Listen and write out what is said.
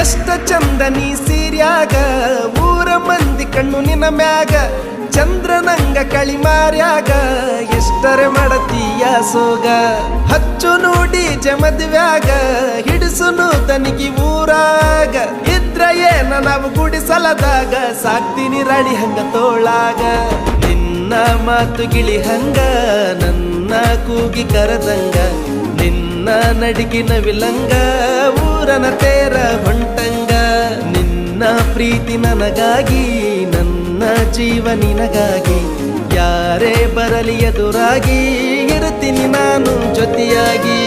ಎಷ್ಟ ಚಂದ ನೀ ಸೀರ್ಯಾಗ ಊರ ಮಂದಿ ಕಣ್ಣು ನಿನ್ನ ಮ್ಯಾಗ ಚಂದ್ರನಂಗ ಕಳಿಮಾರ್ಯಾಗ ಎಷ್ಟರೆ ಮಾಡತೀಯ ಸೋಗ ಹಚ್ಚು ನೋಡಿ ಜಮದ್ವ್ಯಾಗ ಹಿಡಿಸುನು ತನಿಗಿ ಊರಾಗ ಇದ್ರ ಏನ ನಾವು ಗುಡಿಸಲದಾಗ ಸಾಕ್ತೀನಿ ರಾಣಿ ಹಂಗ ತೋಳಾಗ ನಿನ್ನ ಮಾತು ಗಿಳಿ ಹಂಗ ನನ್ನ ಕೂಗಿ ಕರದಂಗ ನಿನ್ನ ನಡಿಗಿನ ವಿಲಂಗ ಊರನ ತೇರ ಹೊಂಟಂಗ ನಿನ್ನ ಪ್ರೀತಿ ನನಗಾಗಿ ನನ್ನ ಜೀವ ನಿನಗಾಗಿ ಯಾರೇ ಬರಲಿ ಎದುರಾಗಿ ಇರುತ್ತೀನಿ ನಾನು ಜೊತೆಯಾಗಿ